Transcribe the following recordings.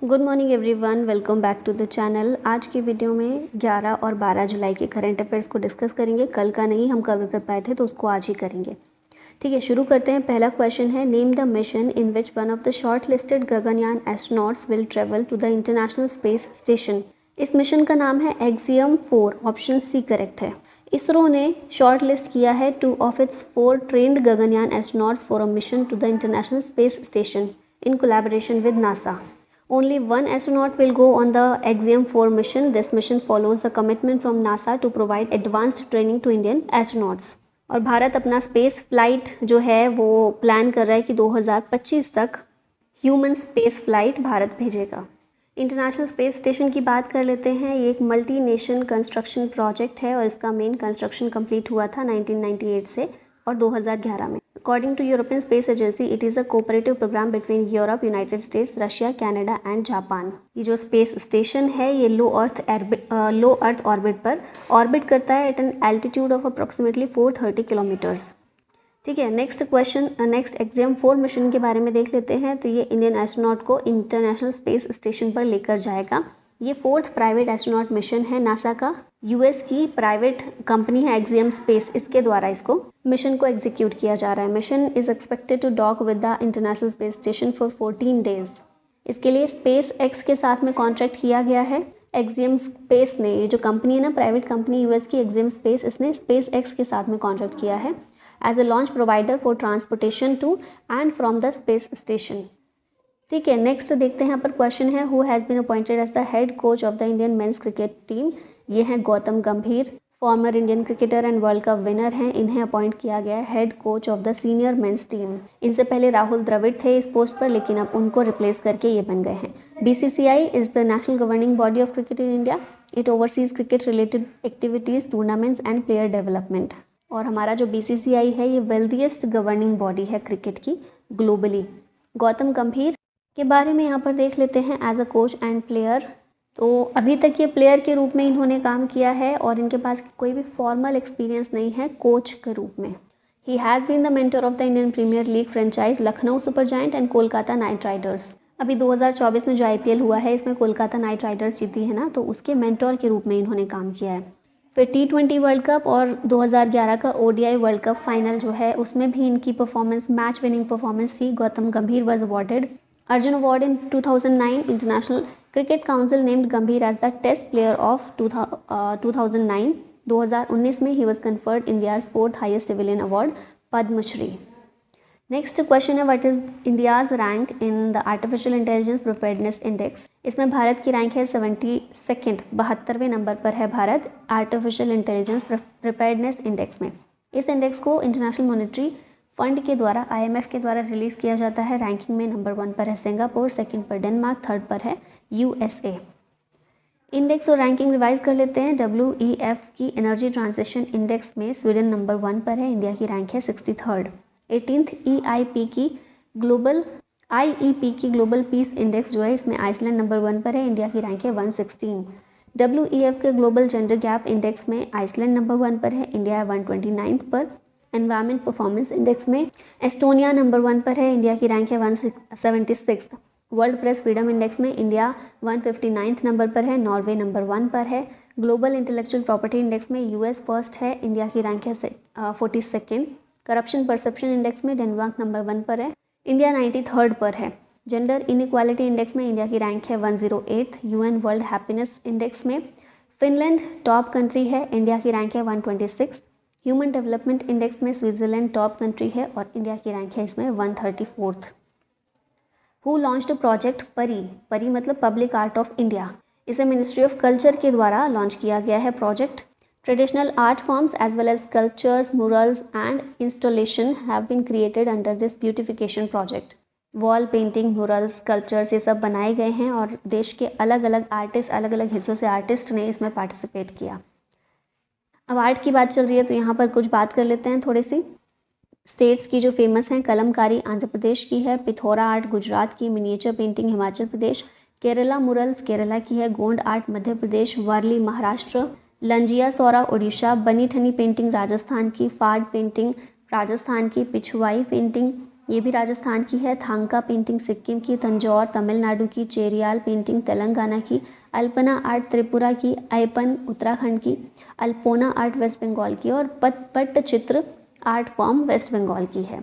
Good morning everyone, welcome back to the channel. आज की video में 11 और 12 जुलाई के करंट अफेयर्स को डिस्कस करेंगे। कल का नहीं, हम कल कर पाए थे तो उसको आज ही करेंगे। ठीक है, शुरू करते हैं। पहला क्वेश्चन है, name the mission in which one of the short listed Gaganyaan astronauts will travel to the International Space Station. इस मिशन का नाम है एक्सियम 4, ऑप्शन सी करेक्ट है। इसरो ने शॉर्ट लिस्ट किया है 2 of its 4 trained Gaganyaan astronauts for a mission to the International Space Station in collaboration with NASA. Only one astronaut will go on the Axiom 4 mission. This mission follows a commitment from NASA to provide advanced training to Indian astronauts. और भारत अपना space flight जो है वो plan कर रहा है कि 2025 तक ह्यूमन स्पेस फ्लाइट भारत भेजेगा। इंटरनेशनल स्पेस स्टेशन की बात कर लेते हैं। ये एक मल्टी नेशन कंस्ट्रक्शन प्रोजेक्ट है और इसका मेन कंस्ट्रक्शन कंप्लीट हुआ था 1998 से और 2011 में। According to European Space Agency, it is a cooperative programme between Europe, United States, Russia, Canada and Japan. ये जो स्पेस स्टेशन है ये लो अर्थ ऑर्बिट पर ऑर्बिट करता है at an altitude of approximately 430 kilometres. ठीक है, next question, next Axiom 4 mission के बारे में देख लेते हैं। तो ये इंडियन एस्ट्रोनॉट को इंटरनेशनल स्पेस स्टेशन पर लेकर जाएगा। ये 4th प्राइवेट एस्ट्रोनॉट मिशन है नासा का। यूएस की प्राइवेट कंपनी है एक्सियम स्पेस, इसके द्वारा इसको मिशन को एग्जीक्यूट किया जा रहा है। Mission is expected to dock with the International Space Station for 14 days. इसके लिए स्पेस एक्स के साथ में कॉन्ट्रैक्ट किया गया है। एक्सियम स्पेस ने, ये जो कंपनी है ना, प्राइवेट कंपनी यूएस की एक्सियम स्पेस, इसने स्पेस एक्स के साथ में कॉन्ट्रैक्ट किया है as a launch provider for transportation to and from the space station. ठीक है, नेक्स्ट देखते हैं। यहाँ पर क्वेश्चन है, who has been appointed as the head coach of the Indian men's cricket team. ये हैं Gautam Gambhir, former Indian cricketer and World Cup winner हैं। इन्हें अपॉइंट किया गया है head coach of the senior men's team. इनसे पहले राहुल द्रविड़ थे इस पोस्ट पर, लेकिन अब उनको रिप्लेस करके ये बन गए हैं। BCCI is the national governing body of cricket in India. It oversees cricket related activities, tournaments and player development. और हमारा जो बीसीसीआई है ये वेल्दिएस्ट गवर्निंग बॉडी है क्रिकेट की ग्लोबली। गौतम गंभीर के बारे में यहाँ पर देख लेते हैं as a coach and player. तो अभी तक ये प्लेयर के रूप में इन्होंने काम किया है और इनके पास कोई भी फॉर्मल एक्सपीरियंस नहीं है कोच के रूप में। He has been the mentor of the Indian Premier League franchise Lucknow Super Giant and Kolkata Knight Riders. अभी 2024 में जो आईपीएल हुआ है इसमें कोलकाता नाइट राइडर्स जीती है ना, तो उसके मेंटर के रूप में इन्होंने काम किया है। फिर T20 वर्ल्ड कप और 2011 का ODI वर्ल्ड कप फाइनल जो है उसमें भी इनकी परफॉर्मेंस, मैच विनिंग परफॉर्मेंस थी। गौतम गंभीर was awarded Arjun Award in 2009. International Cricket Council named Gambhir as the Test Player of 2009. 2019 में he was conferred India's 4th highest civilian award, Padma Shri. Next question है, what is India's rank in the artificial intelligence preparedness index. इसमें भारत की rank है 72nd, 72वें number पर है Bharat artificial intelligence preparedness index में। इस index को इंटरनेशनल मॉनेटरी फंड के द्वारा, IMF के द्वारा रिलीज़ किया जाता है। रैंकिंग में नंबर 1 पर है सिंगापुर, 2nd पर डेनमार्क, 3rd पर है USA। इंडेक्स और रैंकिंग रिवाइज कर लेते हैं। WEF की एनर्जी ट्रांजिशन इंडेक्स में स्वीडन नंबर 1 पर है, इंडिया की रैंक है 63rd। 18th IEP की ग्लोबल पीस इंडेक्स जो है इसमें आइसलैंड नंबर 1 पर है, इंडिया की रैंक है 116। WEF के ग्लोबल जेंडर गैप इंडेक्स में आइसलैंड नंबर 1 पर है, इंडिया 129th पर। एनवायरमेंट परफॉर्मेंस इंडेक्स में एस्टोनिया नंबर 1 पर है, इंडिया की रैंक है 176। वर्ल्ड प्रेस फ्रीडम इंडेक्स में इंडिया 159th नंबर पर है, नॉर्वे नंबर 1 पर है। ग्लोबल इंटेलेक्चुअल प्रॉपर्टी इंडेक्स में US फर्स्ट है, इंडिया की रैंक है 42nd। करप्शन परसेप्शन इंडेक्स में डेनमार्क नंबर 1 पर है, इंडिया 93rd पर है। जेंडर इनइक्वालिटी इंडेक्स में इंडिया की रैंक है 108th। UN world happiness index में फिनलैंड टॉप कंट्री है, इंडिया की रैंक है 126। ह्यूमन डेवलपमेंट इंडेक्स में स्विट्जरलैंड टॉप कंट्री है और इंडिया की रैंक है इसमें 134th। Who launched project PARI. PARI मतलब पब्लिक आर्ट ऑफ इंडिया। इसे मिनिस्ट्री ऑफ कल्चर के द्वारा लॉन्च किया गया है project. Traditional art forms as well as sculptures, murals and installation have been created under this beautification project. Wall painting, murals, sculptures ये सब बनाए गए हैं और देश के अलग अलग आर्टिस्ट, अलग अलग हिस्सों से आर्टिस्ट ने इसमें पार्टिसिपेट किया। अब आर्ट की बात चल रही है तो यहाँ पर कुछ बात कर लेते हैं थोड़ी सी। स्टेट्स की जो फेमस हैं, कलमकारी आंध्र प्रदेश की है, पिथौरा आर्ट गुजरात की, मिनिएचर पेंटिंग हिमाचल प्रदेश, केरला मुरल्स केरला की है, गोंड आर्ट मध्य प्रदेश, वारली महाराष्ट्र, लंजिया सौरा उड़ीसा, बनी ठनी पेंटिंग राजस्थान की, फाड पेंटिंग राजस्थान की, पिछुआई पेंटिंग ये भी राजस्थान की है। थांका पेंटिंग सिक्किम की, तंजौर तमिलनाडु की, चेरियाल पेंटिंग तेलंगाना की, अल्पना आर्ट त्रिपुरा की, ऐपन उत्तराखंड की, अल्पोना आर्ट वेस्ट बंगाल की और Pattachitra art form west Bengal की है।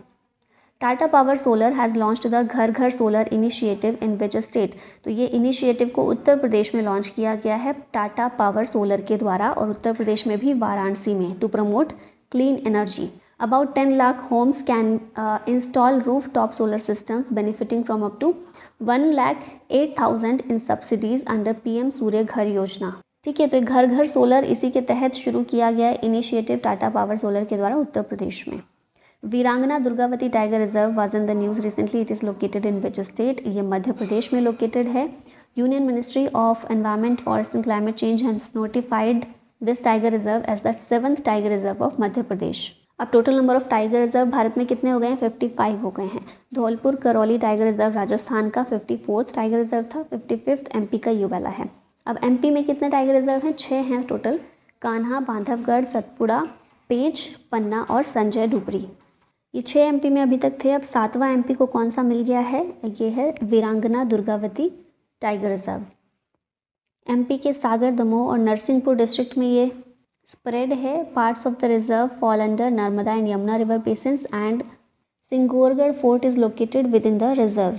Tata power solar has launched the Ghar Ghar solar initiative in which state? तो ये इनिशिएटिव को उत्तर प्रदेश में लॉन्च किया गया है टाटा पावर सोलर के द्वारा, और उत्तर प्रदेश में भी वाराणसी में, to promote clean energy. About 10 lakh homes can install rooftop solar systems benefiting from up to 1,08,000 in subsidies under PM सूर्य घर योजना। ठीक है, तो घर घर सोलर इसी के तहत शुरू किया गया इनिशिएटिव टाटा पावर सोलर के द्वारा उत्तर प्रदेश में। Veerangana Durgavati tiger reserve was in the news recently, it is located in which state? ये मध्य प्रदेश में लोकेटेड है। Union ministry of environment forest and climate change has notified this tiger reserve as the 7th tiger reserve of Madhya Pradesh. अब total number of tiger reserve Bharat में कितने हो गए हैं? 55 हो गए हैं। धौलपुर करौली टाइगर रिजर्व राजस्थान का 54th टाइगर रिजर्व था। 55th एमपी का ये वाला है। अब एमपी में कितने टाइगर रिजर्व हैं? 6 हैं टोटल। कान्हा, बांधवगढ़, सतपुड़ा, पेंच, पन्ना और संजय डुबरी, ये 6 एमपी में अभी तक थे। अब 7वां एमपी को कौन सा मिल गया है? ये है वीरांगना दुर्गावती टाइगर रिजर्व। एमपी के सागर, दमोह और नरसिंहपुर डिस्ट्रिक्ट में ये स्प्रेड है। Parts of the reserve fall under Narmada and Yamuna river basins and Singorgarh fort is located within the reserve.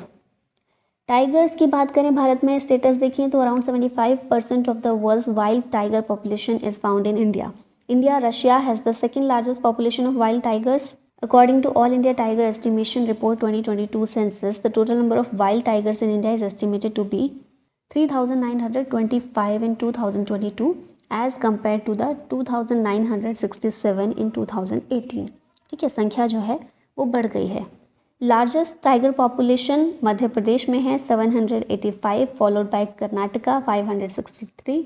Tigers की बात करें भारत में स्टेटस देखें तो around 75% of the world's wild tiger population is found in India. India, Russia has the second largest population of wild tigers. According to All India Tiger Estimation Report 2022 census, the total number of wild tigers in India is estimated to be 3,925 in 2022 as compared to the 2,967 in 2018। ठीक है, संख्या जो है वो बढ़ गई है। Largest tiger population मध्य प्रदेश में है 785, फॉलोड बाय कर्नाटका 563,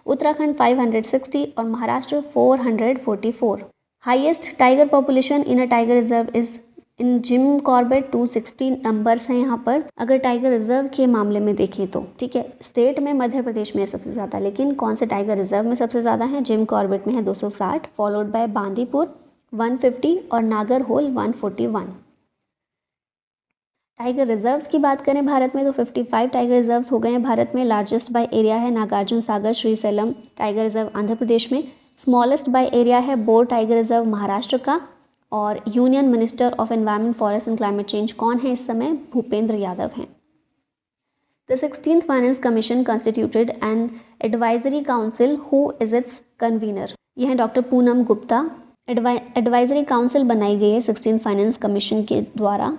उत्तराखंड 560 और Maharashtra 444। Highest tiger population in a tiger reserve is in Jim Corbett 260 numbers हैं यहाँ पर, अगर टाइगर रिजर्व के मामले में देखें तो। ठीक है, स्टेट में मध्य प्रदेश में सबसे ज़्यादा, लेकिन कौन से टाइगर रिजर्व में सबसे ज़्यादा है? जिम कॉर्बेट में है 260, फॉलोड बाय बांदीपुर 150 और नागरहोल 141। टाइगर रिजर्व्स की बात करें भारत में तो 55 टाइगर रिजर्व्स हो गए हैं भारत में। लार्जेस्ट बाय एरिया है नागार्जुन सागर श्रीशैलम टाइगर रिजर्व आंध्र प्रदेश में। स्मॉलेस्ट बाय एरिया है बोर टाइगर रिजर्व महाराष्ट्र का। और union minister of environment forest and climate change कौन है इस समय? भूपेंद्र यादव हैं। The 16th finance commission constituted an advisory council, who is it's convener? यह है doctor Poonam Gupta. Advisory council बनाई गई है 16th फाइनेंस कमीशन के द्वारा,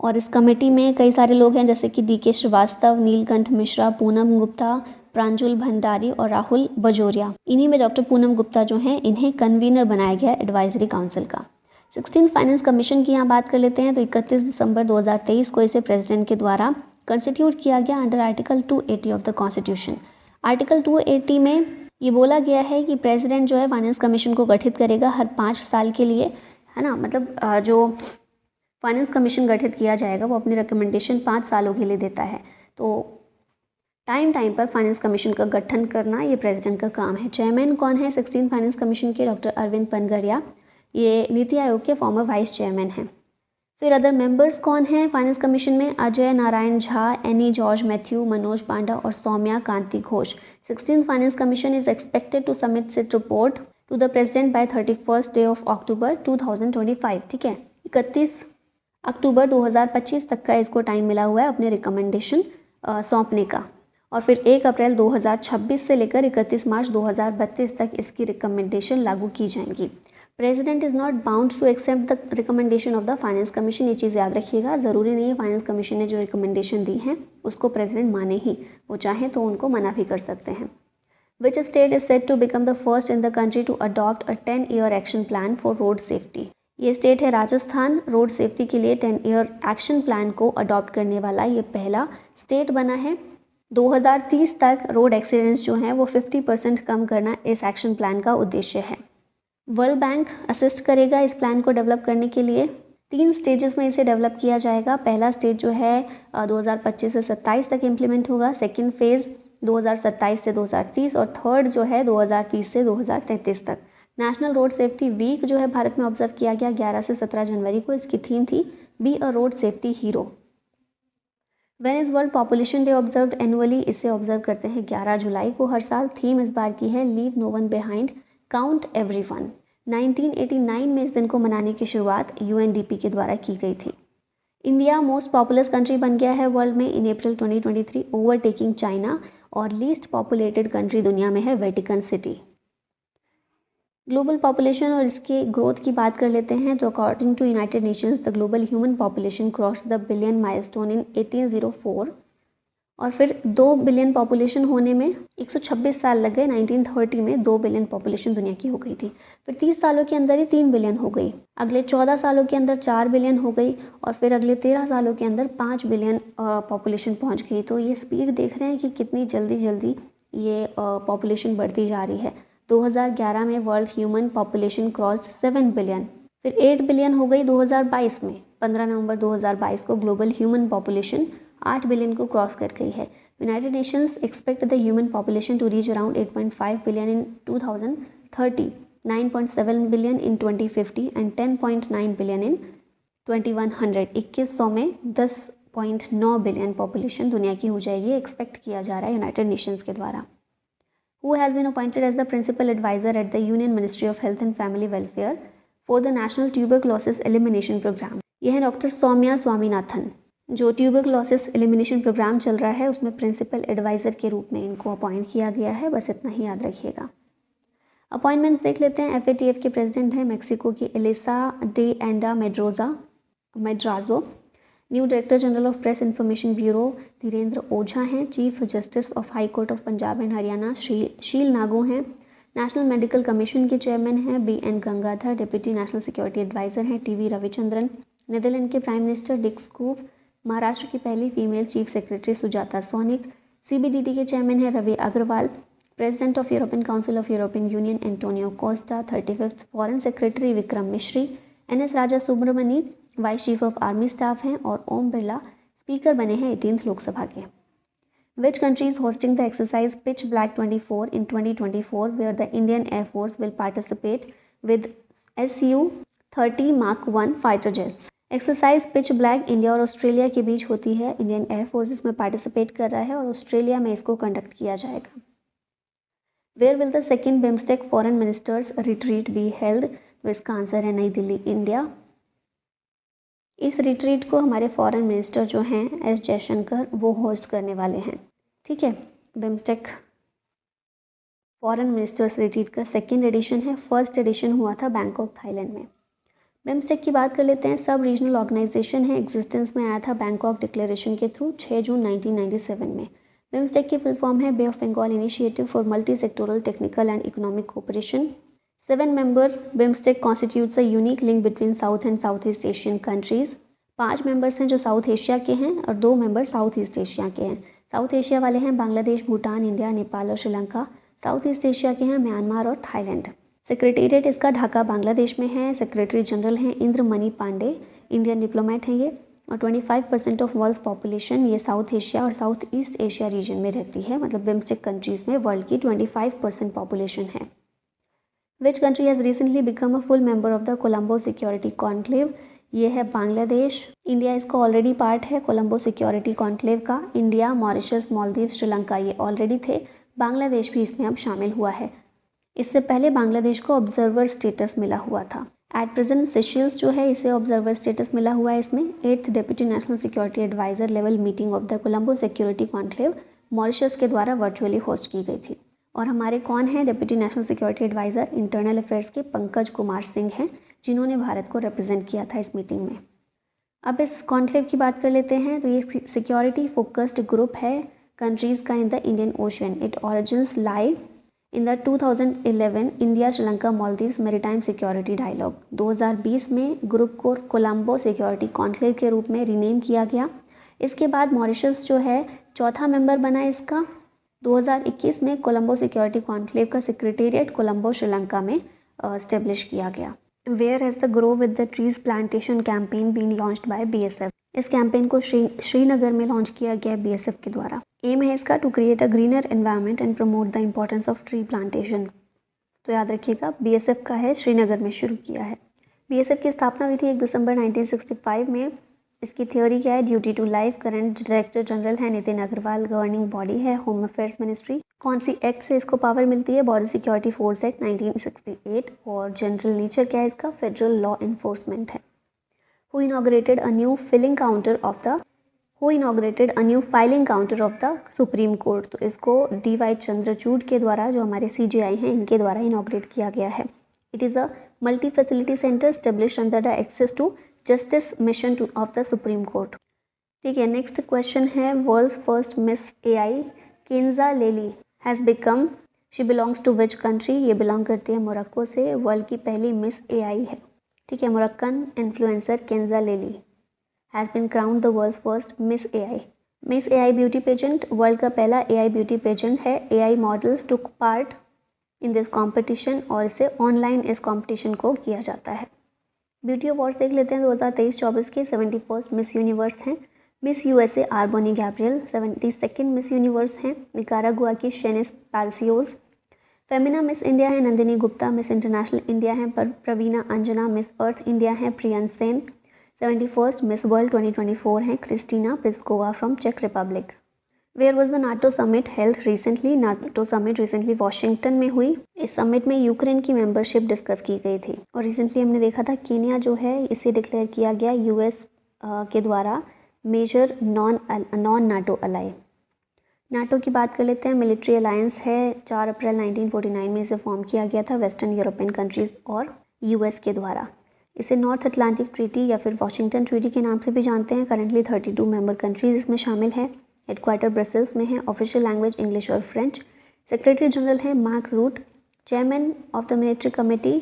और इस कमेटी में कई सारे लोग हैं जैसे कि DK श्रीवास्तव, नीलकंठ मिश्रा, पूनम गुप्ता, प्रांजुल भंडारी और राहुल बजोरिया। इन्हीं में डॉक्टर पूनम गुप्ता जो हैं इन्हें कन्वीनर बनाया गया एडवाइजरी काउंसिल का। 16th फाइनेंस कमीशन की यहाँ बात कर लेते हैं तो 31 दिसंबर 2023 को इसे प्रेसिडेंट के द्वारा कंस्टिट्यूट किया गया under article 280 of the constitution. Article 280 में ये बोला गया है कि प्रेसिडेंट जो है फाइनेंस कमीशन को गठित करेगा हर 5 साल के लिए, है ना। मतलब जो फाइनेंस कमीशन गठित किया जाएगा वो अपनी रिकमेंडेशन 5 सालों के लिए देता है। तो टाइम पर फाइनेंस कमीशन का गठन करना ये प्रेसिडेंट का काम है। चेयरमैन कौन है 16th फाइनेंस कमीशन के? डॉक्टर अरविंद पनगड़िया, ये नीति आयोग के फॉर्मर वाइस चेयरमैन हैं। फिर अदर मेंबर्स कौन हैं फाइनेंस कमीशन में? अजय नारायण झा, एनी जॉर्ज मैथ्यू, मनोज पांडा और Saumya Kanti Ghosh. 16th finance commission is expected to submit its report to the president by 31st day of October 2025। ठीक है, 31 अक्टूबर 2025 तक का इसको टाइम मिला हुआ है अपने रिकमेंडेशन सौंपने का, और फिर 1 अप्रैल 2026 से लेकर 31 मार्च 2032 तक इसकी रिकमेंडेशन लागू की जाएंगी। President is not bound to accept the recommendation of the finance commission. ये चीज़ याद रखिएगा, ज़रूरी नहीं है फाइनेंस कमीशन ने जो रिकमेंडेशन दी है उसको प्रेसिडेंट माने ही, वो चाहें तो उनको मना भी कर सकते हैं। Which state is set to become the first in the country to adopt a 10-year action plan for road safety? ये स्टेट है राजस्थान। रोड सेफ्टी के लिए 10-year एक्शन प्लान को अडॉप्ट करने वाला ये पहला स्टेट बना है। 2030 तक रोड एक्सीडेंट्स जो हैं वो 50% कम करना इस एक्शन प्लान का उद्देश्य है। वर्ल्ड बैंक असिस्ट करेगा इस प्लान को डेवलप करने के लिए। 3 स्टेजेस में इसे डेवलप किया जाएगा। पहला स्टेज जो है 2025 से 27 तक इम्प्लीमेंट होगा, सेकेंड फेज़ 2027 से 2030 और थर्ड जो है 2030 से 2033 तक। नेशनल रोड सेफ्टी वीक जो है भारत में ऑब्जर्व किया गया 11 से 17 जनवरी को। इसकी थीम थी be a road safety hero. When is world population day observed annually, इसे ऑब्जर्व करते हैं 11 जुलाई को हर साल। थीम इस बार की है leave no one behind, count everyone. 1989 में इस दिन को मनाने की शुरुआत यूएनडीपी के द्वारा की गई थी। इंडिया मोस्ट पॉपुलस कंट्री बन गया है वर्ल्ड में इन अप्रैल 2023, ओवरटेकिंग चाइना, और लीस्ट पॉपुलेटेड कंट्री दुनिया में है वेटिकन सिटी। ग्लोबल पॉपुलेशन और इसके ग्रोथ की बात कर लेते हैं तो according to United Nations the global human population cross the billion milestone in 1804, और फिर 2 बिलियन पॉपुलेशन होने में 126 साल लग गए। 1930 में 2 बिलियन पॉपुलेशन दुनिया की हो गई थी। फिर 30 सालों के अंदर ही 3 बिलियन हो गई, अगले 14 सालों के अंदर 4 बिलियन हो गई, और फिर अगले 13 सालों के अंदर 5 बिलियन पॉपुलेशन पहुंच गई। तो ये स्पीड देख रहे हैं कि कितनी जल्दी जल्दी ये पॉपुलेशन बढ़ती जा रही है। 2011 में world human population crossed 7 billion, फिर 8 बिलियन हो गई 2022 में। 15 नवंबर 2022 को ग्लोबल ह्यूमन पॉपुलेशन 8 बिलियन को क्रॉस कर गई है। United Nations expect the human population to reach around 8.5 billion in 2030, 9.7 billion in 2050 and 10.9 billion in 2100। 2100 में 10.9 बिलियन पॉपुलेशन दुनिया की हो जाएगी, एक्सपेक्ट किया जा रहा है यूनाइटेड नेशंस के द्वारा। Who has been appointed as the principal advisor at the Union Ministry of Health and Family Welfare for the National Tuberculosis Elimination Program? यह है डॉक्टर सौम्या स्वामीनाथन। जो ट्यूबरक्लोसिस एलिमिनेशन प्रोग्राम चल रहा है उसमें प्रिंसिपल एडवाइज़र के रूप में इनको अपॉइंट किया गया है, बस इतना ही याद रखिएगा। अपॉइंटमेंट्स देख लेते हैं। FATF के प्रेसिडेंट हैं मेक्सिको की Elisa de Anda Madrazo. New director general of press information bureau Dhirendra Ojha हैं। Chief justice of high court of Punjab and Haryana Sheel Nagu हैं। नेशनल मेडिकल कमीशन के चेयरमैन हैं BN Gangadhar. Deputy national security adviser हैं TV रविचंद्रन। नीदरलैंड के prime minister Dick Schoof. Maharashtra की पहली female chief secretary Sujata Saunik. CBDT के chairman हैं Ravi Agarwal. President of European council of European union Antonio Costa. 35th foreign secretary Vikram मिश्री। NS Raja Subramani vice chief of army staff हैं, और Om Birla speaker बने हैं 18th लोकसभा के। Which country is hosting the exercise Pitch Black 24 in 2024, where the Indian Air Force will participate with Su-30 Mark 1 fighter jets? Exercise pitch black India और Australia के बीच होती है। Indian air force इसमें participate कर रहा है और ऑस्ट्रेलिया में इसको कंडक्ट किया जाएगा। Where will the second BIMSTEC foreign ministers retreat be held? तो इसका आंसर है नई दिल्ली, इंडिया। इस रिट्रीट को हमारे फॉरेन मिनिस्टर जो हैं S जयशंकर वो होस्ट करने वाले हैं। ठीक है, बिम्स्टेक फॉरेन मिनिस्टर्स रिट्रीट का सेकेंड एडिशन है। फर्स्ट एडिशन हुआ था बैंकॉक थाईलैंड में। बिम्स्टेक की बात कर लेते हैं। सब रीजनल ऑर्गेनाइजेशन है, एग्जिस्टेंस में आया था बैंकॉक डिक्लेरेशन के थ्रू 6 जून 1997 में। बिम्स्टेक की फुल फॉर्म है bay of Bengal initiative for multi sectoral technical and economic cooperation. 7 member BIMSTEC constitutes a unique link between south and south east Asian countries. 5 members हैं जो साउथ एशिया के हैं और 2 मेंबर साउथ ईस्ट एशिया के हैं। South Asia वाले हैं Bangladesh, Bhutan, India, Nepal और श्रीलंका। साउथ ईस्ट एशिया के हैं म्यांमार और थाईलैंड। सेक्रेटेरिएट इसका ढाका बांग्लादेश में है। सेक्रेटरी जनरल हैं इंद्रमणि पांडे, इंडियन डिप्लोमेट हैं ये। और 25% ऑफ वर्ल्ड पॉपुलेशन ये साउथ एशिया और साउथ ईस्ट एशिया रीजन में रहती है। मतलब बिम्स्टेक कंट्रीज़ में वर्ल्ड की 25% पॉपुलेशन है। Which country has recently become a full member of the Colombo security conclave? ये है बांग्लादेश। इंडिया इसका ऑलरेडी पार्ट है कोलंबो सिक्योरिटी कॉन्क्लेव का। इंडिया, मॉरिशस, मालदीव, श्रीलंका ये ऑलरेडी थे। बांग्लादेश भी इसमें अब शामिल हुआ है। इससे पहले बांग्लादेश को ऑब्जर्वर स्टेटस मिला हुआ था। एट प्रेजेंट सेशल्स जो है इसे ऑब्जर्वर स्टेटस मिला हुआ है। इसमें 8th deputy national security advisor level meeting of the Colombo security conclave Mauritius के द्वारा वर्चुअली होस्ट की गई थी। और हमारे कौन है deputy national security advisor? Internal affairs के पंकज कुमार सिंह हैं, जिन्होंने भारत को रिप्रेजेंट किया था इस मीटिंग में। अब इस कॉन्क्लेव की बात कर लेते हैं। तो ये सिक्योरिटी फोकस्ड ग्रुप है कंट्रीज़ का in the Indian ocean. It origins lie in the 2011 India Sri Lanka Maldives maritime security dialogue. 2020 में ग्रुप को कोलंबो सिक्योरिटी कॉन्क्लेव के रूप में रीनेम किया गया। इसके बाद मॉरिशस जो है चौथा मेंबर बना इसका। 2021 में कोलंबो सिक्योरिटी कॉन्क्लेव का सेक्रेटेरिएट कोलंबो श्रीलंका में एस्टेब्लिश किया गया। Where has the grow with the trees plantation campaign been launched by BSF? इस कैंपेन को श्रीनगर में लॉन्च किया गया BSF के द्वारा। एम है इसका to create a greener environment and promote the importance of tree plantation. तो याद रखिएगा BSF का है, श्रीनगर में शुरू किया है। BSF की स्थापना हुई थी 1 दिसंबर 1965 में। इसकी थ्योरी क्या है? Duty to life. Current director general है नितिन अग्रवाल। गवर्निंग बॉडी है होम अफेयर्स मिनिस्ट्री। कौन सी एक्ट से इसको पावर मिलती है? Border security force act 1968। और जनरल नेचर क्या है इसका? फेडरल लॉ इन्फोर्समेंट है। Who inaugurated a new filing counter of the supreme court? तो इसको DY चंद्रचूड़ के द्वारा, जो हमारे CJI हैं, इनके द्वारा इनॉग्रेट किया गया है। It is a multi facility centre stablish under the access to justice mission of the supreme court. ठीक है, नेक्स्ट क्वेश्चन है, world's first miss AI Kenza Layli has become, she belongs to which country? ये belong करती है Morocco से। World की पहली miss AI है। ठीक है, Moroccan influencer Kenza Layli has been crowned the world's first miss AI। Miss AI beauty pageant world का पहला AI ब्यूटी पेजेंट है। AI models took part in this competition, और इसे ऑनलाइन इस कॉम्पिटिशन को किया जाता है। ब्यूटी अवार्ड्स देख लेते हैं 2023-24 के। 71st मिस यूनिवर्स हैं Miss USA R'Bonney Gabriel. 72nd Miss Universe हैं निकारागुआ की Sheynnis Palacios. Femina Miss India है Nandini Gupta. Miss International India हैं Praveena Anjana. Miss Earth India हैं Priyan Sen. 71st Miss World 2024 हैं क्रिस्टीना प्रिस्कोवा फ्रॉम चेक Republic. Where was the NATO summit held recently? NATO summit recently Washington में हुई। इस समिट में यूक्रेन की मेंबरशिप डिस्कस की गई थी। और रिसेंटली हमने देखा था केन्या जो है इसे डिक्लेयर किया गया US के द्वारा major non NATO ally. NATO की बात कर लेते हैं। मिलिट्री अलायंस है, 4 अप्रैल 1949 में इसे फॉर्म किया गया था वेस्टर्न यूरोपियन कंट्रीज़ और US के द्वारा। इसे नॉर्थ अटलांटिक ट्रीटी या फिर वॉशिंगटन ट्रीटी के नाम से भी जानते हैं। करेंटली 32 मेंबर कंट्रीज इसमें शामिल हैं। हेडक्वार्टर ब्रसेल्स में है। ऑफिशियल लैंग्वेज इंग्लिश और फ्रेंच। सेक्रेटरी जनरल है Mark Rutte. Chairman of the military committee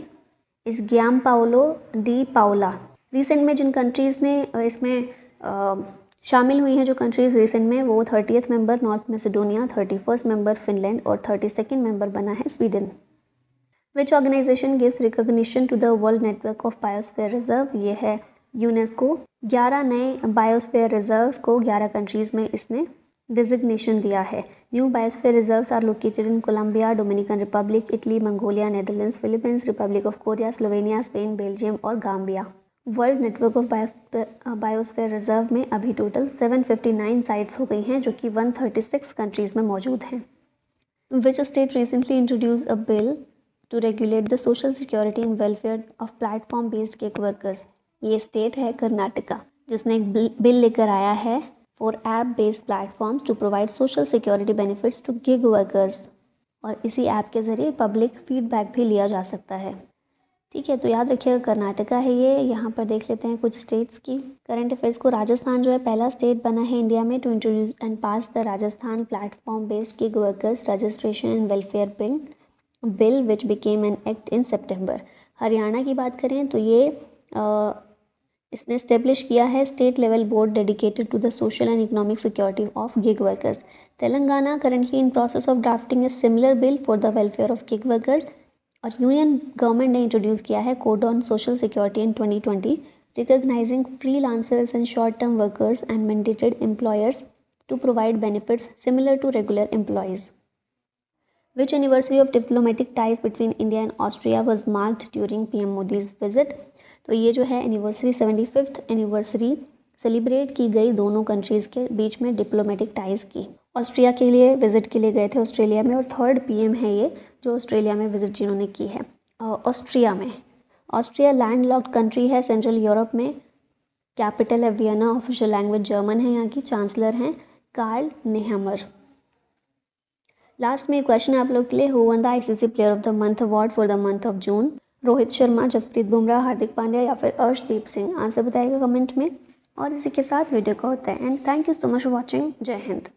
is Giampaolo Di Paola. Recent में जिन कंट्रीज़ ने इसमें शामिल हुई हैं, जो कंट्रीज़ रिसेंट में, वो 30th member North Macedonia, 31st member Finland और 32nd मेंबर बना है Sweden. Which organization gives recognition to the world network of biosphere reserve? ये है यूनेस्को। 11 नए बायोस्फीयर रिजर्व्स को 11 कंट्रीज़ में इसने डिजिग्नेशन दिया है। New biosphere reserves are located in Colombia, Dominican Republic, Italy, Mongolia, Netherlands, Philippines, Republic of Korea, Slovenia, Spain, Belgium और Gambia. World network of biosphere reserve में अभी टोटल 759 साइट्स हो गई हैं, जो कि 136 कंट्रीज़ में मौजूद हैं। Which state recently introduce a bill to regulate the social security and welfare of platform based gig workers? ये स्टेट है कर्नाटका, जिसने एक बिल लेकर आया है for app based platforms to provide social security benefits to gig workers. और इसी app के ज़रिए पब्लिक फीडबैक भी लिया जा सकता है। ठीक है, तो याद रखिएगा कर्नाटका है ये। यहाँ पर देख लेते हैं कुछ स्टेट्स की करंट अफेयर्स को। राजस्थान जो है पहला स्टेट बना है इंडिया में to introduce and pass the Rajasthan platform based gig workers registration and welfare bill which became an act in सितंबर। हरियाणा की बात करें तो ये इसने इस्टेब्लिश किया है state level board dedicated to the social and economic security of gig workers. Telangana currently in process of drafting a similar bill for the welfare of gig workers. और यूनियन गवर्नमेंट ने इंट्रोड्यूस किया है code on social security in 2020 recognizing freelancers and short term workers and mandated employers to provide benefits similar to regular employees. Which anniversary of diplomatic ties between India and Austria was marked during PM Modi's visit? तो ये जो है anniversary 75th anniversary celebrate की गई दोनों countries के बीच में diplomatic ties की। ऑस्ट्रिया के लिए विज़िट के लिए गए थे ऑस्ट्रेलिया में, और 3rd PM है ये जो ऑस्ट्रेलिया में विज़िट जिन्होंने की है। ऑस्ट्रिया में, ऑस्ट्रिया लैंड लॉक्ड कंट्री है सेंट्रल यूरोप में। कैपिटल है वियना। ऑफिशियल लैंग्वेज जर्मन है। यहाँ की चांसलर हैं कार्ल नेहमर। लास्ट में क्वेश्चन है आप लोग के लिए, who won the ICC player of the month award for the month of June? Rohit Sharma, Jasprit Bumrah, Hardik Pandya या फिर अर्शदीप सिंह? आंसर बताइएगा कमेंट में। और इसी के साथ वीडियो को होता है and thank you so much for watching. जय हिंद।